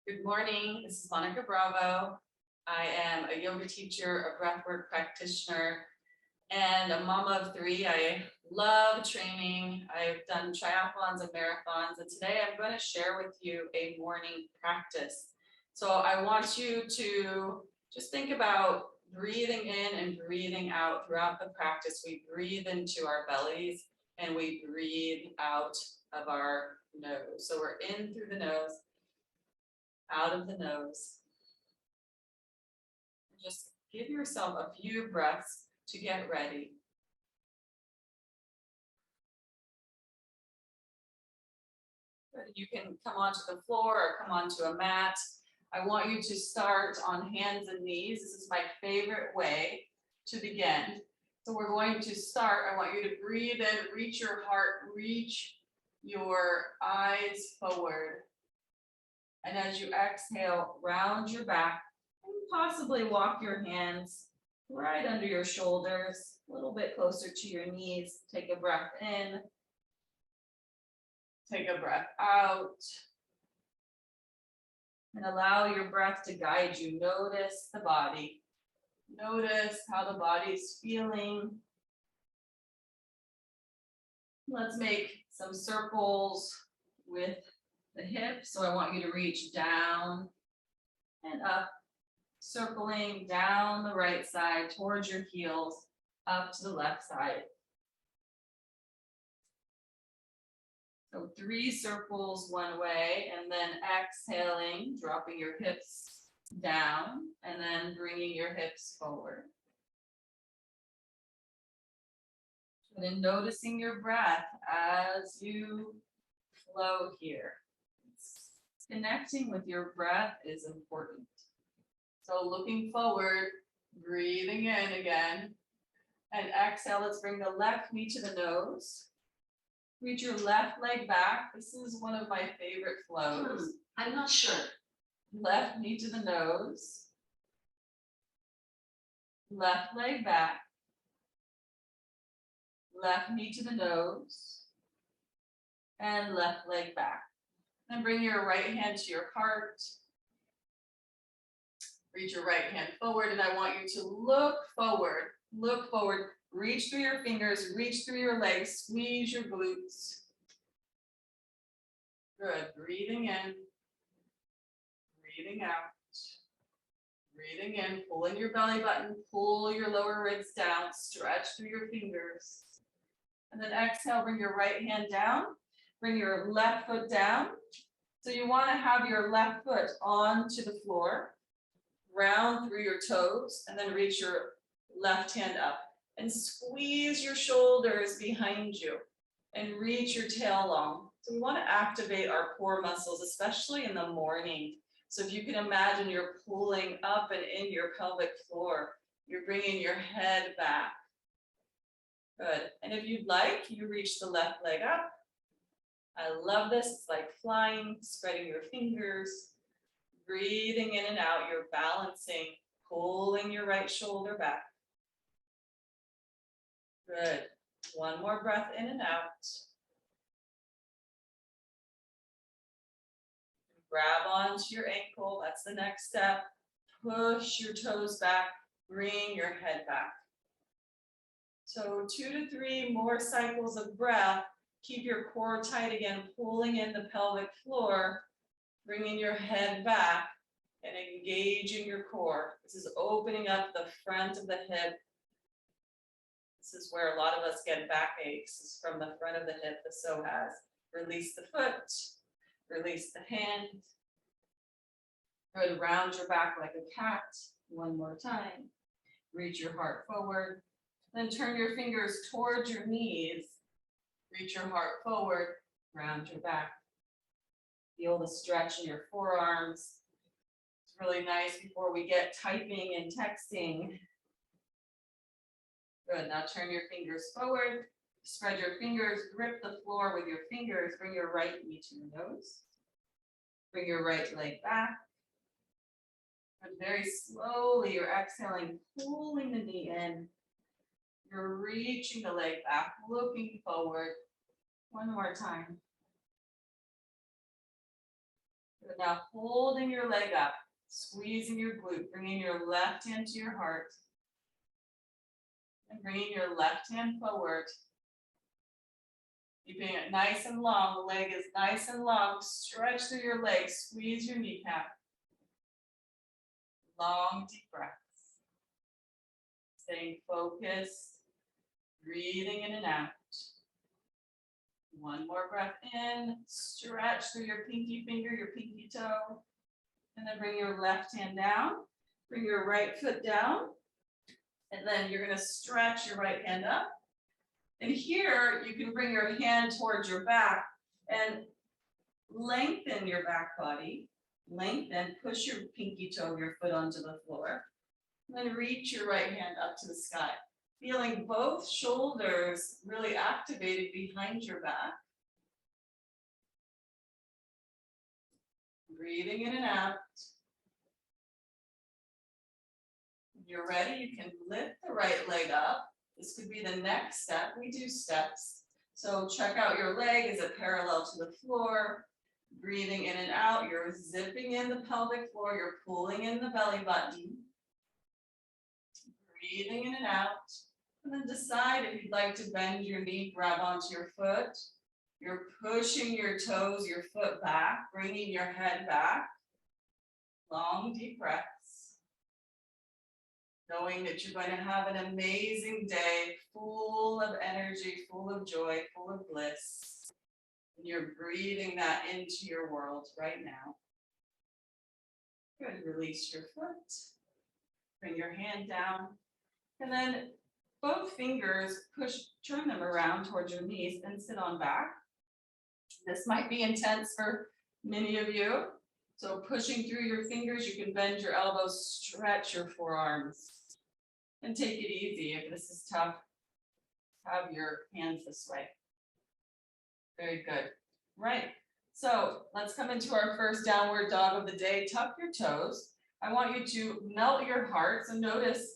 Good morning, this is Monica Bravo. I am a yoga teacher, a breathwork practitioner, and a mama of three. I love training. I've done triathlons and marathons, and today I'm going to share with you a morning practice. So I want you to just think about breathing in and breathing out throughout the practice. We breathe into our bellies and we breathe out of our nose. So we're in through the nose, out of the nose. Just give yourself a few breaths to get ready. You can come onto the floor or come onto a mat. I want you to start on hands and knees. This is my favorite way to begin. So we're going to start. I want you to breathe in, reach your heart, reach your eyes forward. And as you exhale, round your back and possibly walk your hands right under your shoulders, a little bit closer to your knees. Take a breath in. Take a breath out. And allow your breath to guide you. Notice the body. Notice how the body's feeling. Let's make some circles with the hips. So I want you to reach down and up, circling down the right side towards your heels, up to the left side. So 3 circles one way, and then exhaling, dropping your hips down, and then bringing your hips forward. And then noticing your breath as you flow here. Connecting with your breath is important. So looking forward, breathing in again, and exhale. Let's bring the left knee to the nose. Reach your left leg back. This is one of my favorite flows. I'm not sure. Left knee to the nose. Left leg back. Left knee to the nose. And left leg back. Then bring your right hand to your heart. Reach your right hand forward, and I want you to look forward. Look forward. Reach through your fingers, reach through your legs, squeeze your glutes. Good. Breathing in, breathing out. Breathing in, pull in your belly button, pull your lower ribs down, stretch through your fingers. And then exhale, bring your right hand down, bring your left foot down. So you want to have your left foot onto the floor, round through your toes, and then reach your left hand up. And squeeze your shoulders behind you and reach your tail long. So we want to activate our core muscles, especially in the morning. So if you can imagine you're pulling up and in your pelvic floor, you're bringing your head back. Good. And if you'd like, you reach the left leg up. I love this. It's like flying, spreading your fingers, breathing in and out. You're balancing, pulling your right shoulder back. Good. One more breath in and out. Grab onto your ankle. That's the next step. Push your toes back. Bring your head back. So 2 to 3 more cycles of breath. Keep your core tight again, pulling in the pelvic floor, bringing your head back and engaging your core. This is opening up the front of the hip. This is where a lot of us get backaches, is from the front of the hip, the psoas. Release the foot, release the hand. Good, round your back like a cat. One more time. Reach your heart forward. Then turn your fingers towards your knees. Reach your heart forward, round your back. Feel the stretch in your forearms. It's really nice before we get typing and texting. Good, now turn your fingers forward, spread your fingers, grip the floor with your fingers, bring your right knee to your nose. Bring your right leg back. And very slowly, you're exhaling, pulling the knee in. You're reaching the leg back, looking forward. One more time. Good. Now holding your leg up, squeezing your glute, bringing your left hand to your heart, and bringing your left hand forward. Keeping it nice and long, the leg is nice and long. Stretch through your legs, squeeze your kneecap. Long, deep breaths. Staying focused, breathing in and out. One more breath in, stretch through your pinky finger, your pinky toe, and then bring your left hand down. Bring your right foot down, and then you're going to stretch your right hand up. And here, you can bring your hand towards your back and lengthen your back body. Lengthen, push your pinky toe, your foot onto the floor. And then reach your right hand up to the sky. Feeling both shoulders really activated behind your back. Breathing in and out. When you're ready, you can lift the right leg up. This could be the next step. We do steps. So check out your leg. Is it parallel to the floor? Breathing in and out. You're zipping in the pelvic floor. You're pulling in the belly button. Breathing in and out. And then decide if you'd like to bend your knee, grab onto your foot. You're pushing your toes, your foot back, bringing your head back. Long, deep breaths. Knowing that you're going to have an amazing day, full of energy, full of joy, full of bliss. And you're breathing that into your world right now. Good, release your foot. Bring your hand down. And then both fingers, turn them around towards your knees and sit on back. This might be intense for many of you. So pushing through your fingers, you can bend your elbows, stretch your forearms. And take it easy if this is tough. Have your hands this way. Very good. Right. So let's come into our first downward dog of the day. Tuck your toes. I want you to melt your heart. So notice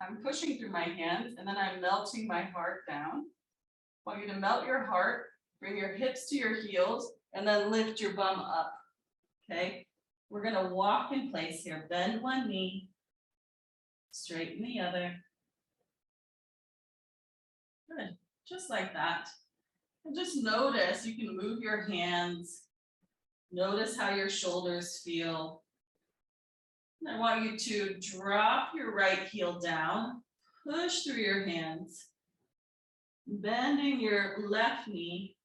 I'm pushing through my hands and then I'm melting my heart down. I want you to melt your heart, bring your hips to your heels, and then lift your bum up. Okay? We're going to walk in place here. Bend one knee, straighten the other. Good. Just like that. And just notice, you can move your hands. Notice how your shoulders feel. And I want you to drop your right heel down, push through your hands, bending your left knee.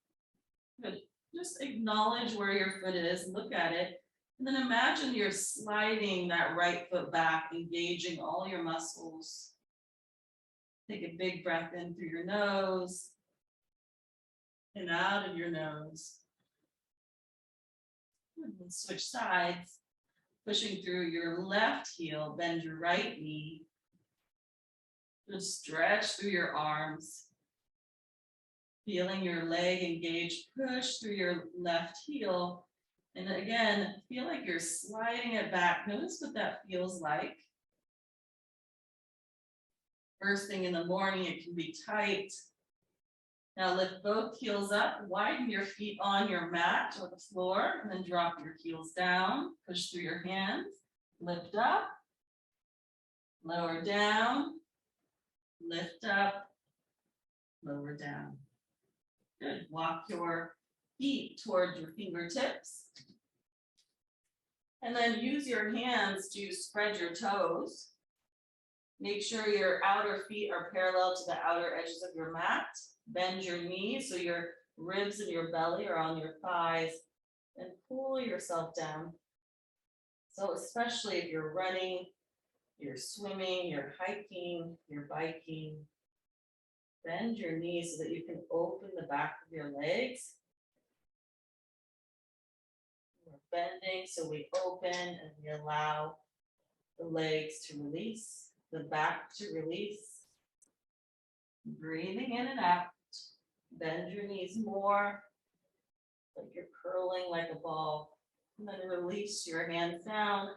Good. Just acknowledge where your foot is, look at it, and then imagine you're sliding that right foot back, engaging all your muscles. Take a big breath in through your nose and out of your nose. And then switch sides. Pushing through your left heel, bend your right knee. Just stretch through your arms. Feeling your leg engage, push through your left heel. And again, feel like you're sliding it back. Notice what that feels like. First thing in the morning, it can be tight. Now lift both heels up, widen your feet on your mat or the floor, and then drop your heels down. Push through your hands, lift up, lower down, lift up, lower down. Good. Walk your feet toward your fingertips. And then use your hands to spread your toes. Make sure your outer feet are parallel to the outer edges of your mat. Bend your knees so your ribs and your belly are on your thighs, and pull yourself down. So especially if you're running, you're swimming, you're hiking, you're biking, bend your knees so that you can open the back of your legs. We're bending so we open and we allow the legs to release, the back to release. Breathing in and out. Bend your knees more, like you're curling like a ball. And then release your hands down.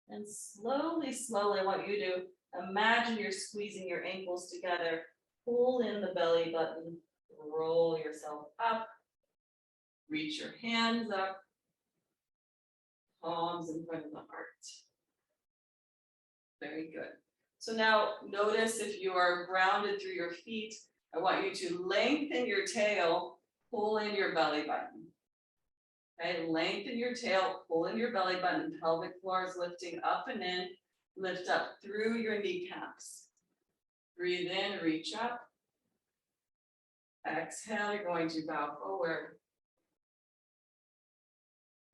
And slowly, slowly, I want you to imagine you're squeezing your ankles together. Pull in the belly button. Roll yourself up. Reach your hands up. palms in front of the heart. Very good. So now notice if you are grounded through your feet, I want you to lengthen your tail, pull in your belly button. Okay, lengthen your tail, pull in your belly button, pelvic floor is lifting up and in, lift up through your kneecaps. Breathe in, reach up. Exhale, you're going to bow forward.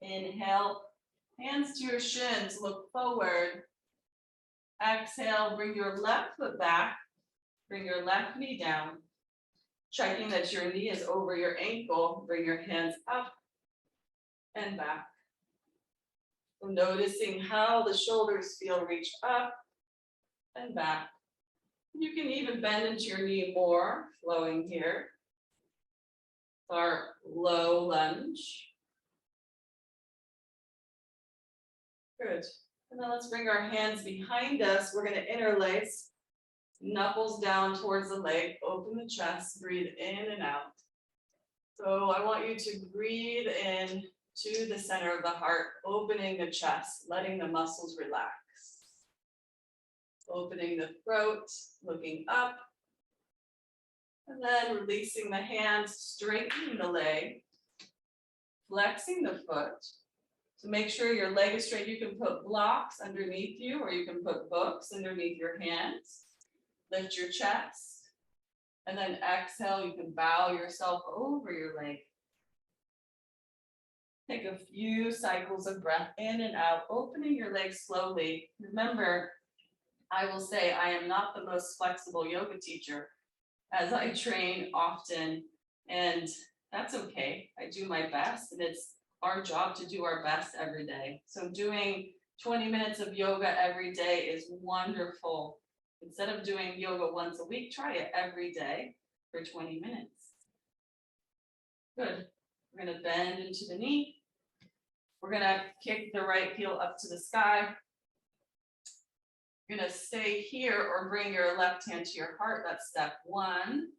Inhale, hands to your shins, look forward. Exhale, bring your left foot back, bring your left knee down. Checking that your knee is over your ankle, bring your hands up and back. So noticing how the shoulders feel, reach up and back. You can even bend into your knee more, flowing here. Our low lunge. Good. And then let's bring our hands behind us. We're going to interlace, knuckles down towards the leg, open the chest, breathe in and out. So I want you to breathe in to the center of the heart, opening the chest, letting the muscles relax. Opening the throat, looking up. And then releasing the hands, straightening the leg, flexing the foot. So make sure your leg is straight. You can put blocks underneath you, or you can put books underneath your hands. Lift your chest. And then exhale, you can bow yourself over your leg. Take a few cycles of breath in and out, opening your legs slowly. Remember, I will say I am not the most flexible yoga teacher, as I train often, and that's okay. I do my best, and it's our job to do our best every day. So doing 20 minutes of yoga every day is wonderful. Instead of doing yoga once a week, try it every day for 20 minutes. Good. We're going to bend into the knee. We're going to kick the right heel up to the sky. You're going to stay here or bring your left hand to your heart. That's step one.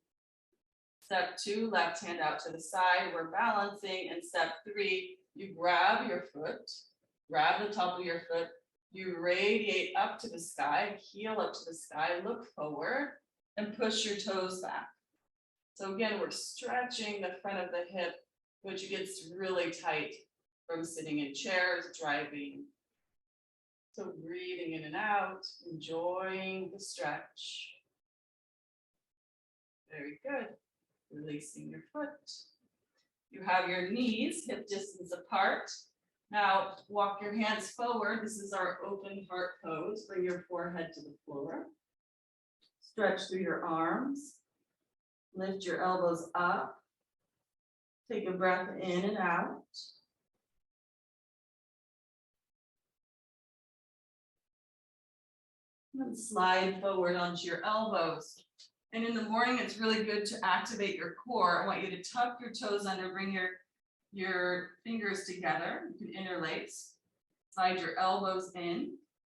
Step two, left hand out to the side. We're balancing. And step three, you grab your foot, grab the top of your foot. You radiate up to the sky, heel up to the sky, look forward, and push your toes back. So again, we're stretching the front of the hip, which gets really tight from sitting in chairs, driving. So breathing in and out, enjoying the stretch. Very good. Releasing your foot. You have your knees hip distance apart. Now walk your hands forward. This is our open heart pose. Bring your forehead to the floor. Stretch through your arms. Lift your elbows up. Take a breath in and out. And slide forward onto your elbows. And in the morning, it's really good to activate your core. I want you to tuck your toes under, bring your fingers together. You can interlace, slide your elbows in,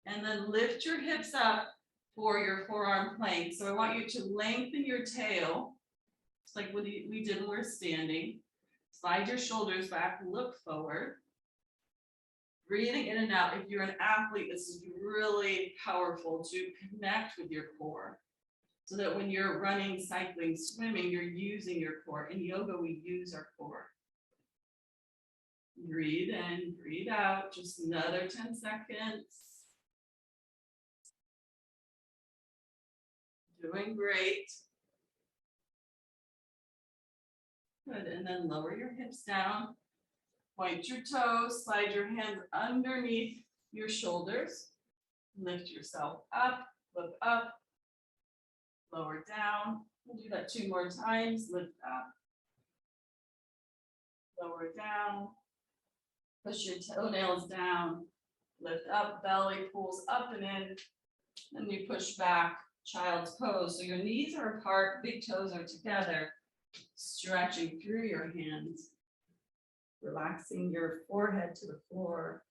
and then lift your hips up for your forearm plank. So I want you to lengthen your tail, just like we did when we were standing. Slide your shoulders back, look forward. Breathing in and out. If you're an athlete, this is really powerful to connect with your core. So that when you're running, cycling, swimming, you're using your core. In yoga, we use our core. Breathe in, breathe out, just another 10 seconds. Doing great. Good, and then lower your hips down. Point your toes, slide your hands underneath your shoulders. Lift yourself up, look up. Lower down. We'll do that 2 more times. Lift up. Lower down. Push your toenails down. Lift up. Belly pulls up and in. Then you push back. Child's pose. So your knees are apart. Big toes are together. Stretching through your hands. Relaxing your forehead to the floor.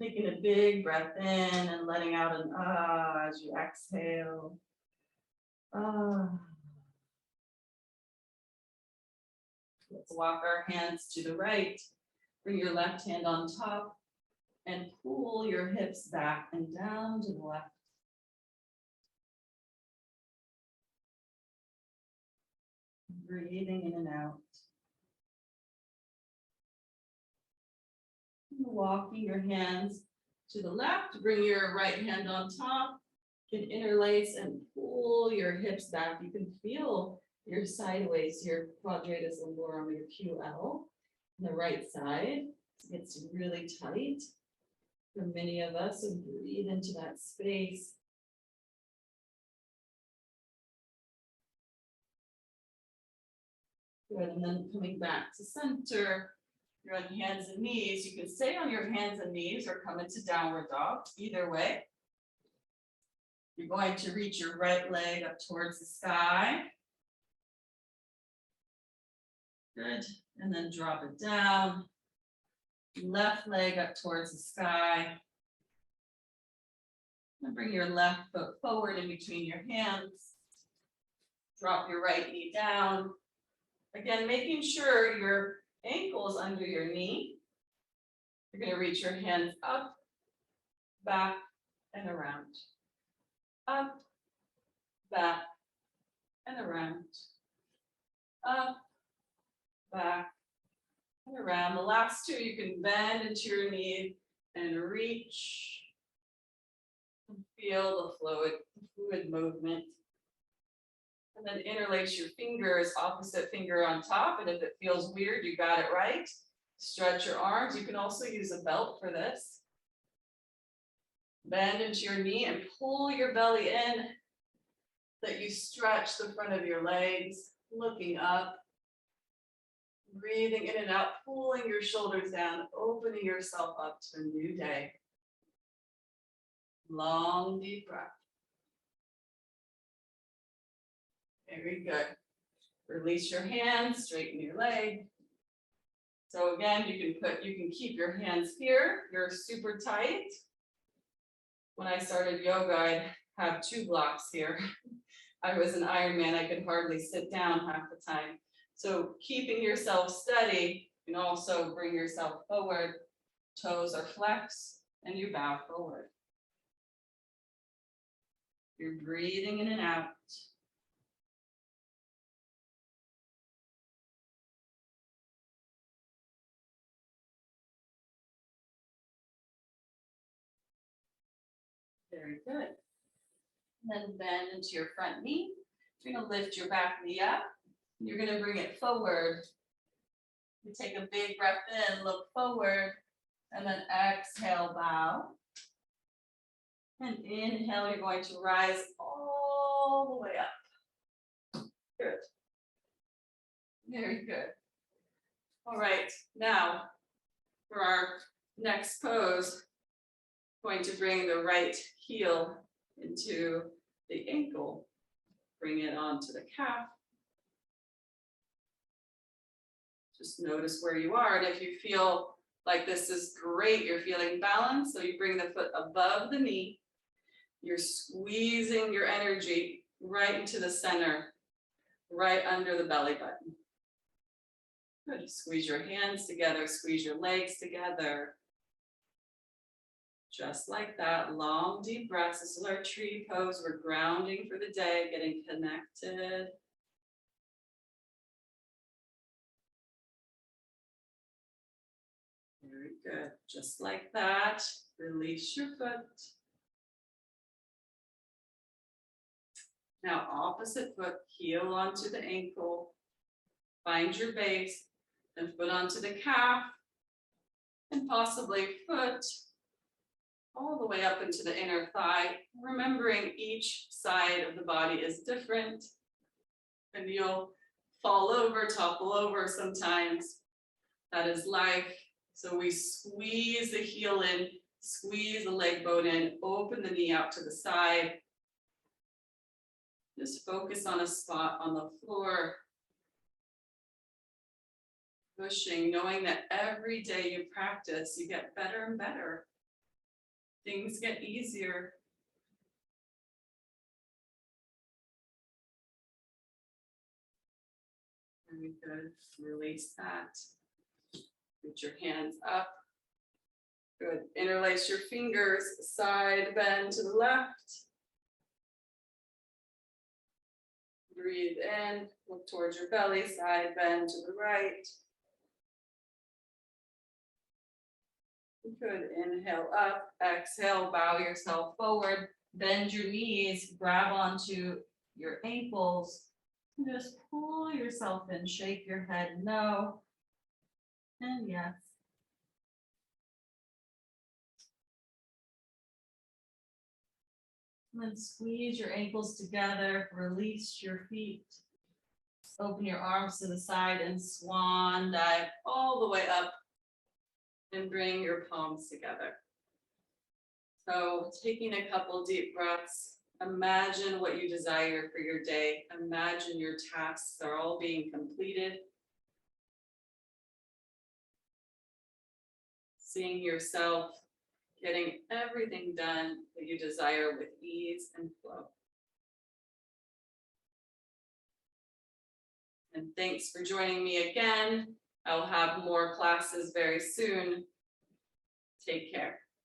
Taking a big breath in and letting out an ah as you exhale. Ah. Let's walk our hands to the right. Bring your left hand on top and pull your hips back and down to the left. Breathing in and out. Walking your hands to the left, bring your right hand on top. You can interlace and pull your hips back. You can feel your sideways, your quadratus lumborum, your QL. On the right side, it gets really tight for many of us, and breathe into that space. Good, and then coming back to center, you're on hands and knees. You can stay on your hands and knees or come into downward dog, either way. You're going to reach your right leg up towards the sky. Good, and then drop it down. Left leg up towards the sky. And bring your left foot forward in between your hands. Drop your right knee down. Again, making sure your ankle is under your knee. You're going to reach your hands up, back, and around. Up, back, and around. Up, back, and around. The last two, you can bend into your knee and reach. And feel the fluid movement. And then interlace your fingers, opposite finger on top. And if it feels weird, you got it right. Stretch your arms. You can also use a belt for this. Bend into your knee and pull your belly in. That you stretch the front of your legs, looking up. Breathing in and out, pulling your shoulders down, opening yourself up to a new day. Long, deep breath. Very good. Release your hands, straighten your leg. So again, you can keep your hands here. You're super tight. When I started yoga, I'd have 2 blocks here. I was an Ironman. I could hardly sit down half the time. So keeping yourself steady, you can also bring yourself forward. Toes are flexed and you bow forward. You're breathing in and out. Very good. And then bend into your front knee. You're going to lift your back knee up. You're going to bring it forward. You take a big breath in, look forward, and then exhale, bow. And inhale, you're going to rise all the way up. Good. Very good. All right, now for our next pose, going to bring the right heel into the ankle. Bring it onto the calf. Just notice where you are. And if you feel like this is great, you're feeling balanced, so you bring the foot above the knee. You're squeezing your energy right into the center, right under the belly button. Good. Squeeze your hands together, squeeze your legs together. Just like that, long, deep breaths. This is our tree pose. We're grounding for the day, getting connected. Very good. Just like that, release your foot. Now, opposite foot, heel onto the ankle. Find your base, and foot onto the calf, and possibly foot all the way up into the inner thigh, remembering each side of the body is different, and you'll fall over, topple over sometimes. That is life. So we squeeze the heel in, squeeze the leg bone in, open the knee out to the side. Just focus on a spot on the floor. Pushing, knowing that every day you practice, you get better and better. Things get easier. Very good. Release that. Put your hands up. Good. Interlace your fingers, side bend to the left. Breathe in, look towards your belly, side bend to the right. Good. Inhale up, exhale, bow yourself forward, bend your knees, grab onto your ankles, and just pull yourself in, shake your head no, and yes. And then squeeze your ankles together, release your feet. Open your arms to the side and swan dive all the way up and bring your palms together. So taking a couple deep breaths, imagine what you desire for your day. Imagine your tasks are all being completed. Seeing yourself getting everything done that you desire with ease and flow. And thanks for joining me again. I'll have more classes very soon. Take care.